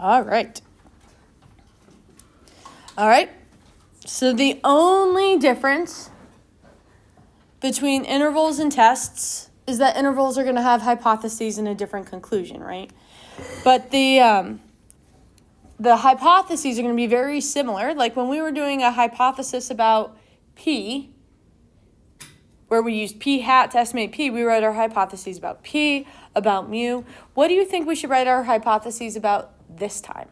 All right. So the only difference between intervals and tests is that intervals are going to have hypotheses and a different conclusion, right? But the hypotheses are going to be very similar. Like when we were doing a hypothesis about P, where we used P hat to estimate P, we wrote our hypotheses about P, about mu. What do you think we should write our hypotheses about this time?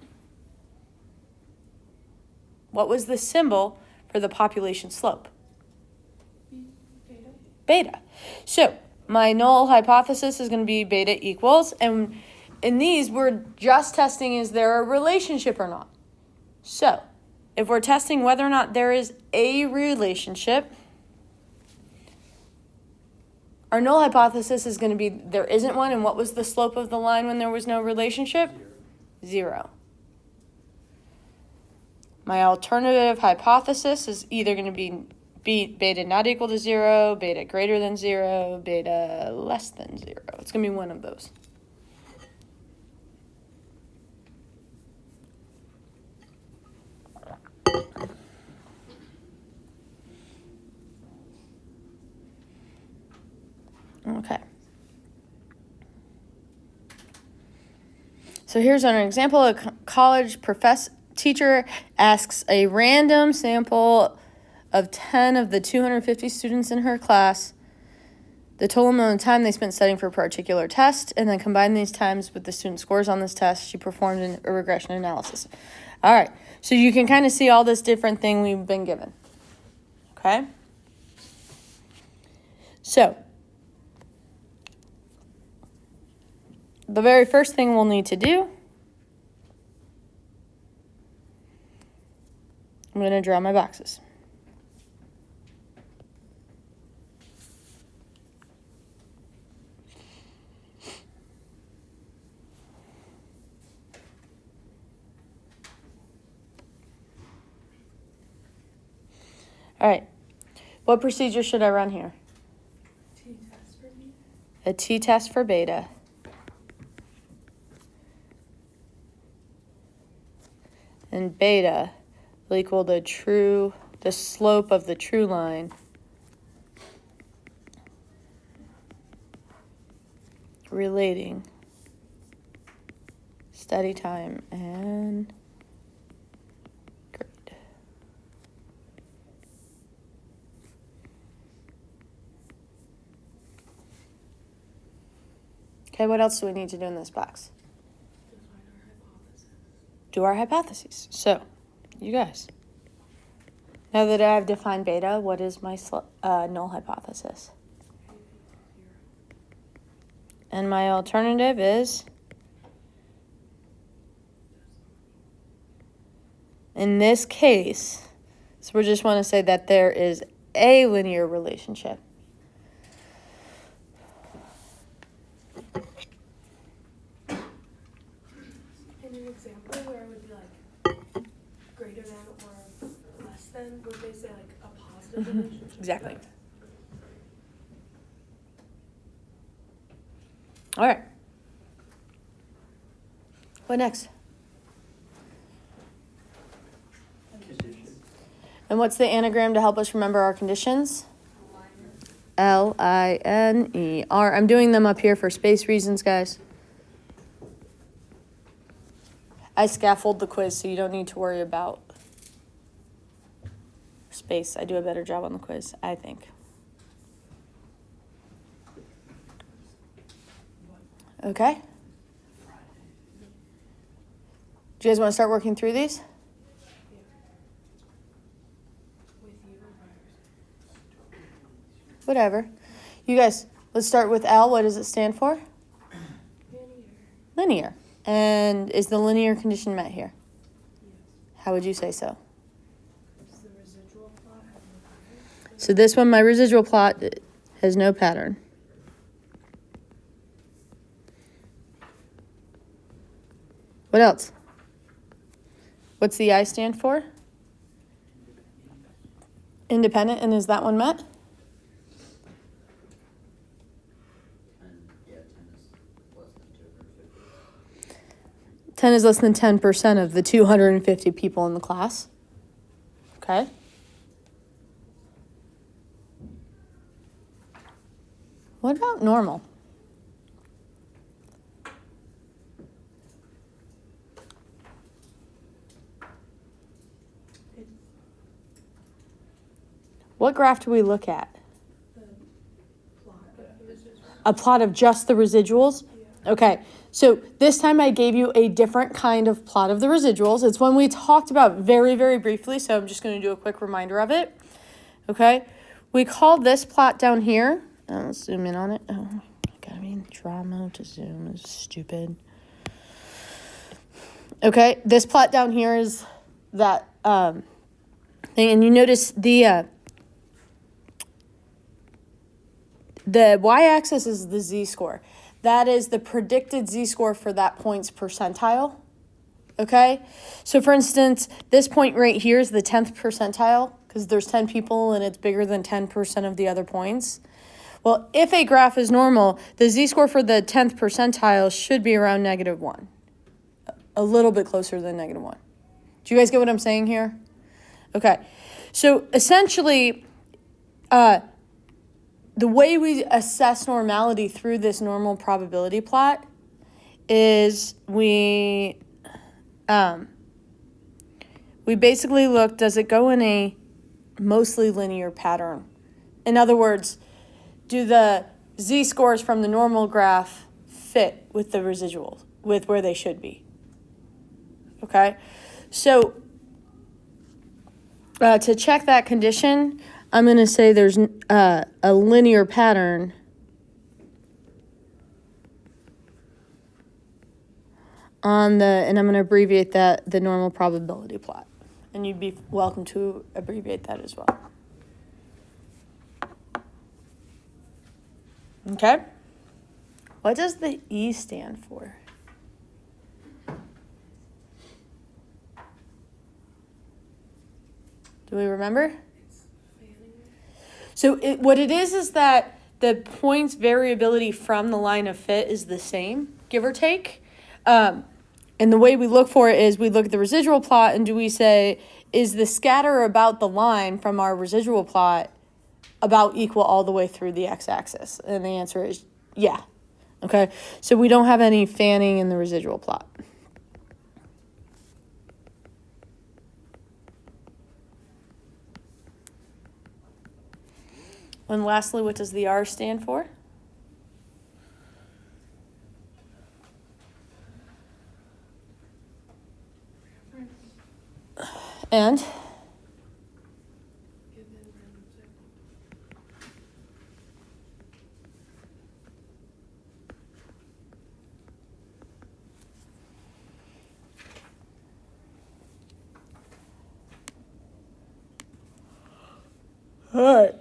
What was the symbol for the population slope? Beta. So my null hypothesis is going to be beta equals, and in these we're just testing is there a relationship or not. So if we're testing whether or not there is a relationship, our null hypothesis is going to be there isn't one, and what was the slope of the line when there was no relationship? 0. My alternative hypothesis is either going to be beta not equal to 0, beta greater than 0, beta less than 0. It's going to be one of those. Okay. So here's an example. A college teacher asks a random sample of 10 of the 250 students in her class the total amount of time they spent studying for a particular test, and then combine these times with the student scores on this test. She performed a regression analysis. All right, so you can kind of see all this different thing we've been given. Okay? So the very first thing we'll need to do, I'm going to draw my boxes. All right, what procedure should I run here? T-test for beta. A t-test for beta. And beta will equal the slope of the true line relating study time and grade. Okay, what else do we need to do in this box? Do our hypotheses. So, you guys, now that I've defined beta, what is my null hypothesis? And my alternative is, in this case, so we just want to say that there is a linear relationship. In an example where it would be like greater than or less than, would they say like a positive relationship? Exactly. All right. What next? And what's the anagram to help us remember our conditions? L-I-N-E-R. I'm doing them up here for space reasons, guys. I scaffold the quiz, so you don't need to worry about space. I do a better job on the quiz, I think. Okay? Do you guys want to start working through these? Whatever. You guys, let's start with L. What does it stand for? Linear. And is the linear condition met here? Yes. How would you say so? Does the residual plot have no pattern? So this one, my residual plot has no pattern. What else? What's the I stand for? Independent. And is that one met? 10 is less than 250. 10 is less than 10% of the 250 people in the class. Okay? What about normal? What graph do we look at? A plot of just the residuals? Okay, so this time I gave you a different kind of plot of the residuals. It's one we talked about very, very briefly, so I'm just going to do a quick reminder of it. Okay, we call this plot down here, let's zoom in on it. Oh, I mean, drama to zoom is stupid. Okay, this plot down here is that thing, and you notice the y-axis is the z-score. That is the predicted z-score for that point's percentile. Okay? So for instance, this point right here is the 10th percentile because there's 10 people and it's bigger than 10% of the other points. Well, if a graph is normal, the z-score for the 10th percentile should be around -1. A little bit closer than -1. Do you guys get what I'm saying here? Okay. So essentially, the way we assess normality through this normal probability plot is we basically look, does it go in a mostly linear pattern? In other words, do the z-scores from the normal graph fit with the residuals, with where they should be? Okay, so to check that condition, I'm going to say there's a linear pattern on and I'm going to abbreviate that, the normal probability plot. And you'd be welcome to abbreviate that as well. Okay? What does the E stand for? Do we remember? So what it is that the points variability from the line of fit is the same, give or take. And the way we look for it is we look at the residual plot and do we say, is the scatter about the line from our residual plot about equal all the way through the x-axis? And the answer is yeah. Okay, so we don't have any fanning in the residual plot. And lastly, what does the R stand for? And? All right.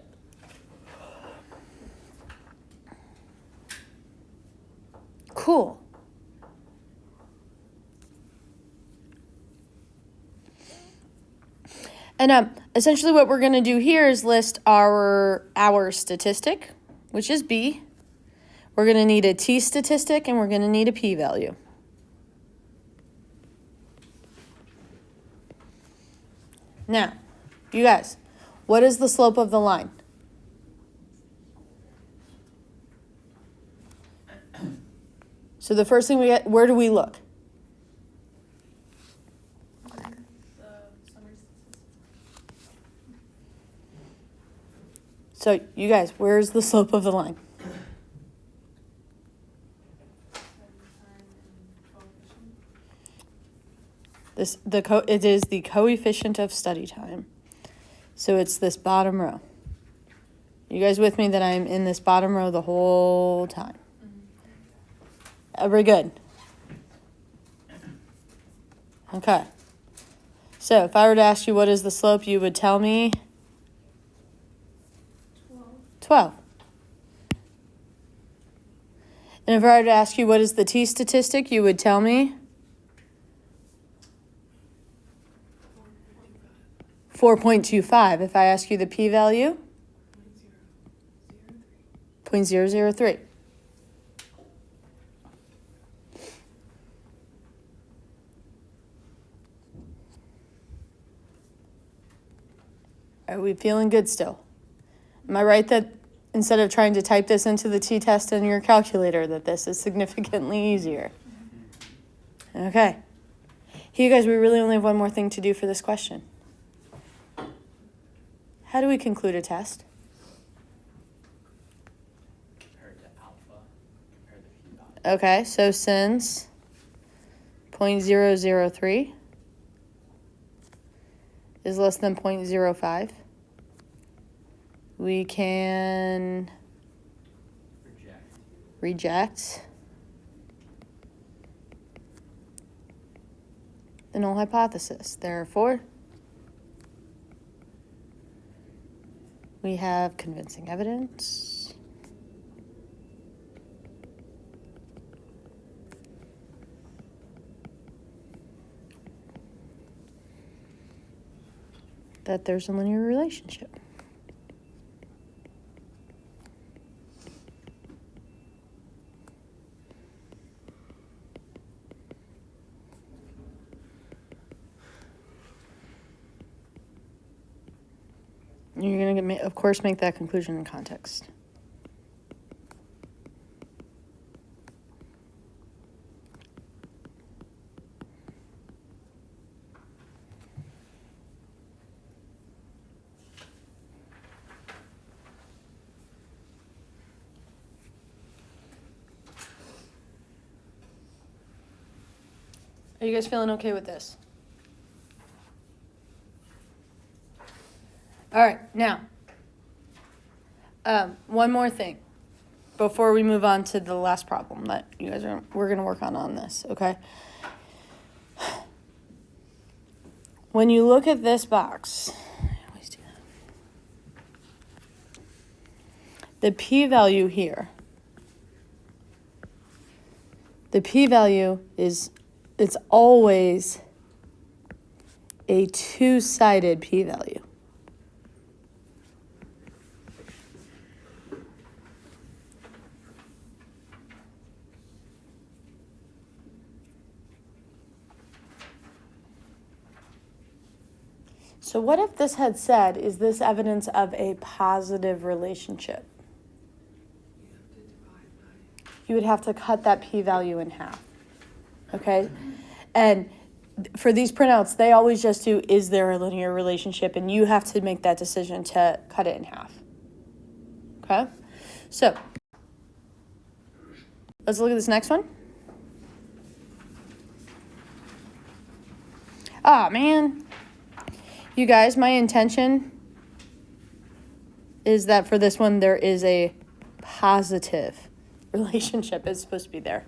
Cool. And essentially what we're going to do here is list our statistic, which is B. We're going to need a T statistic, and we're going to need a p-value. Now, you guys, what is the slope of the line? So the first thing we get, where do we look? So you guys, where's the slope of the line? It is the coefficient of study time. So it's this bottom row. You guys with me that I'm in this bottom row the whole time? Very good. Okay. So if I were to ask you what is the slope, you would tell me 12. And if I were to ask you what is the T statistic, you would tell me 4.25. If I ask you the p-value, 0.003. we feeling good still? Am I right that instead of trying to type this into the t-test in your calculator, that this is significantly easier? Okay. Here, you guys, we really only have one more thing to do for this question. How do we conclude a test? Compare it to alpha, compare the p-value. Okay, so since 0.003 is less than 0.05, we can reject the null hypothesis. Therefore, we have convincing evidence that there's a linear relationship. You're going to, of course, make that conclusion in context. Are you guys feeling okay with this? All right, now, one more thing before we move on to the last problem that we're going to work on this, okay? When you look at this box, I always do that. The p-value here, the p-value it's always a two-sided p-value. So what if this had said, is this evidence of a positive relationship? You would have to cut that p-value in half, okay? And for these printouts, they always just do, is there a linear relationship? And you have to make that decision to cut it in half, okay? So let's look at this next one. Ah, man. You guys, my intention is that for this one, there is a positive relationship. It's supposed to be there.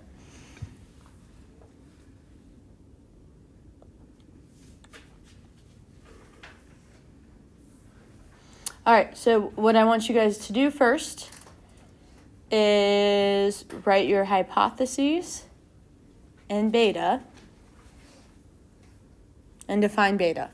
All right, so what I want you guys to do first is write your hypotheses and beta and define beta.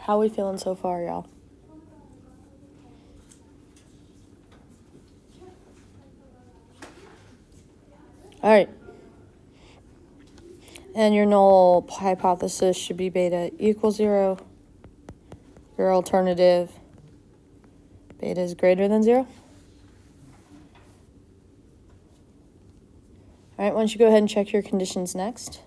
How we feeling so far, y'all? All right. And your null hypothesis should be beta equals 0. Your alternative, beta is greater than 0. All right, why don't you go ahead and check your conditions next.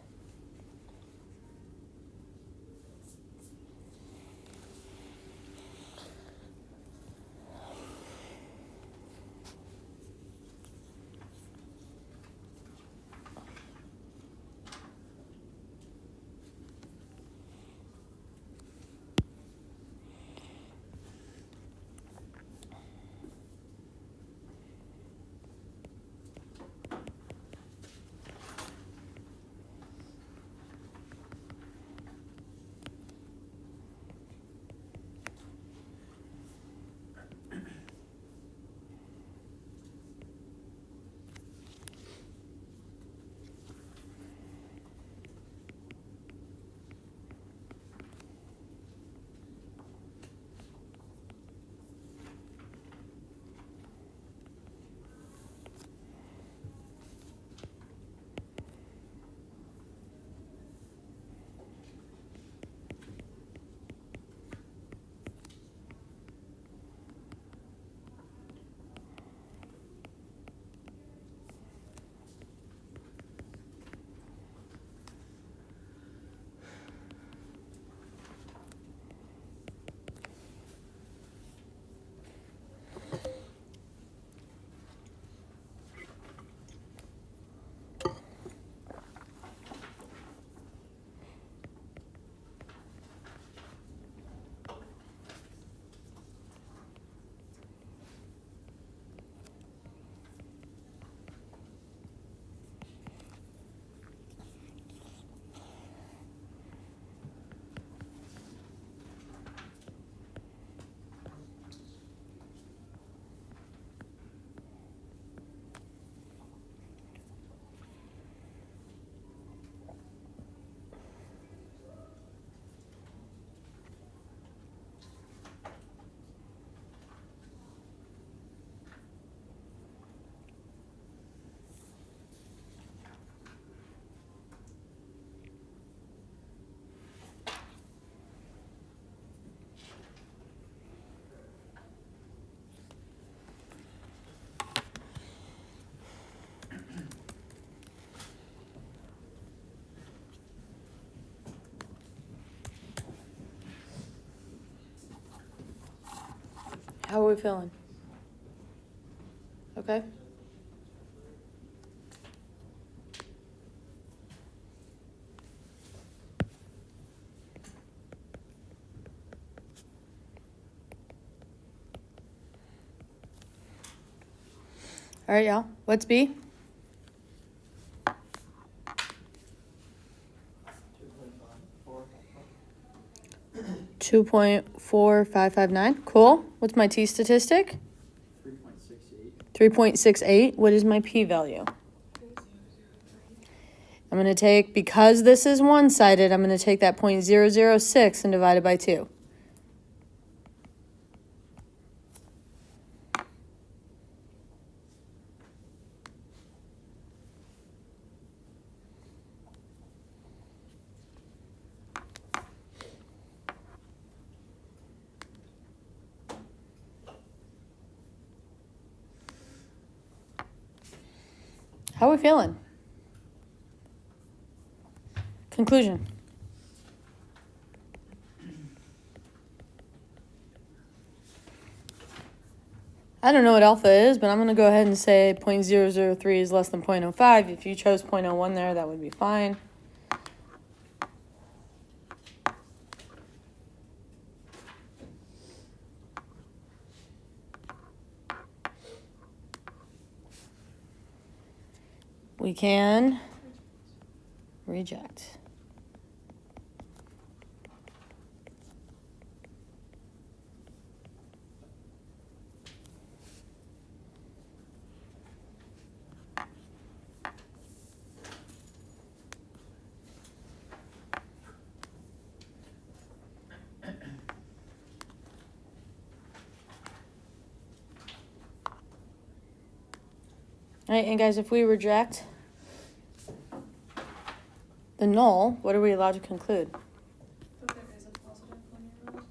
How are we feeling? Okay. All right, y'all. What's B? 2.4559. Cool. What's my T statistic? 3.68. 3.68. What is my P value? I'm going to take, because this is one-sided, I'm going to take that 0.006 and divide it by 2. How are we feeling? Conclusion. I don't know what alpha is, but I'm going to go ahead and say 0.003 is less than 0.05. If you chose 0.01 there, that would be fine. We can reject. All right, and guys, if we reject the null, what are we allowed to conclude? But there is a positive linear relationship.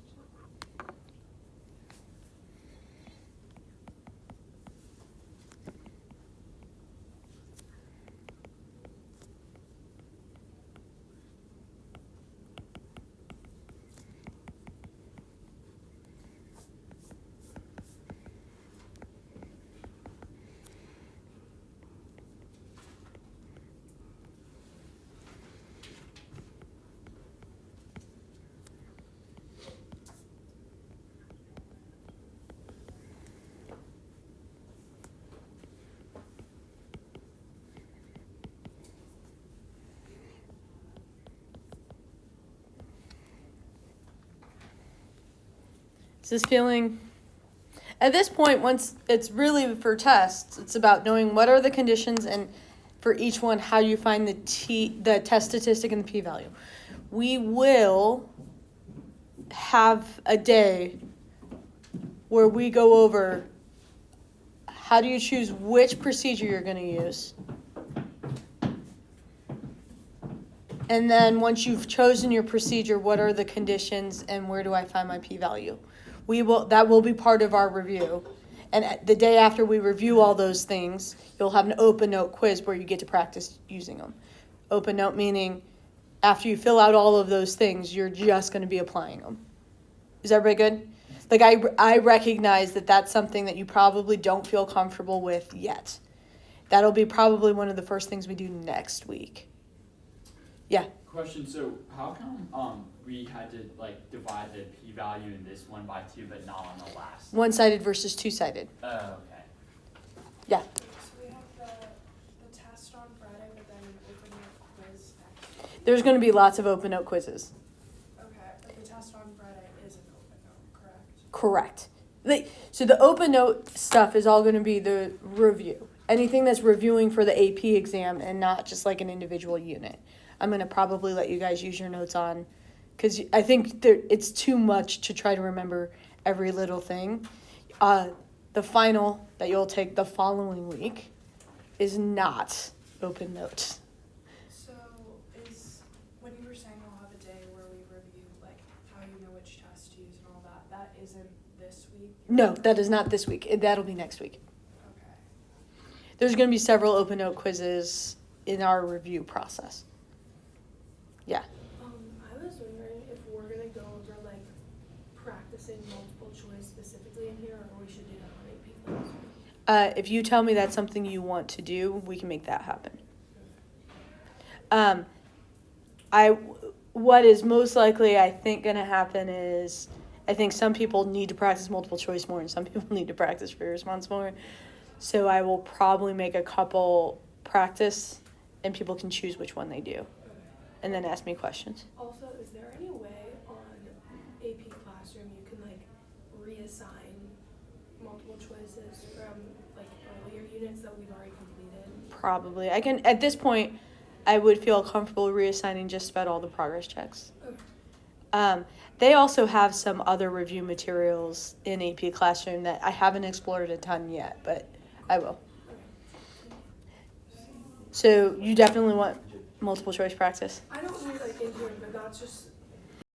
Is this feeling... At this point, once it's really for tests, it's about knowing what are the conditions and for each one, how you find the test statistic and the p-value. We will have a day where we go over how do you choose which procedure you're going to use. And then once you've chosen your procedure, what are the conditions and where do I find my p-value? That will be part of our review. And the day after we review all those things, you'll have an open note quiz where you get to practice using them. Open note meaning after you fill out all of those things, you're just going to be applying them. Is everybody good? Like I recognize that that's something that you probably don't feel comfortable with yet. That'll be probably one of the first things we do next week. Yeah. Question, so how come we had to like divide the p-value in this one by 2 but not on the last? One-sided versus two-sided. Oh, okay. Yeah. So we have the test on Friday, but then an open note quiz next week. There's going to be lots of open note quizzes. Okay, but the test on Friday is an open note, correct? Correct. So the open note stuff is all going to be the review. Anything that's reviewing for the AP exam and not just like an individual unit. I'm going to probably let you guys use your notes on because I think it's too much to try to remember every little thing. The final that you'll take the following week is not open notes. So when you were saying we'll have a day where we review like how you know which test to use and all that, that isn't this week? No, that is not this week. That'll be next week. Okay. There's going to be several open note quizzes in our review process. Yeah. I was wondering if we're gonna go over like practicing multiple choice specifically in here, or we should do that on AP class. If you tell me that's something you want to do, we can make that happen. What is most likely, I think, going to happen is I think some people need to practice multiple choice more and some people need to practice free response more. So I will probably make a couple practice and people can choose which one they do. And then ask me questions. Also, is there any way on AP Classroom you can like reassign multiple choices from like earlier units that we've already completed? Probably. I can, at this point, I would feel comfortable reassigning just about all the progress checks. Okay. They also have some other review materials in AP Classroom that I haven't explored a ton yet, but I will. So you definitely want multiple choice practice? I don't need like in here, but that's just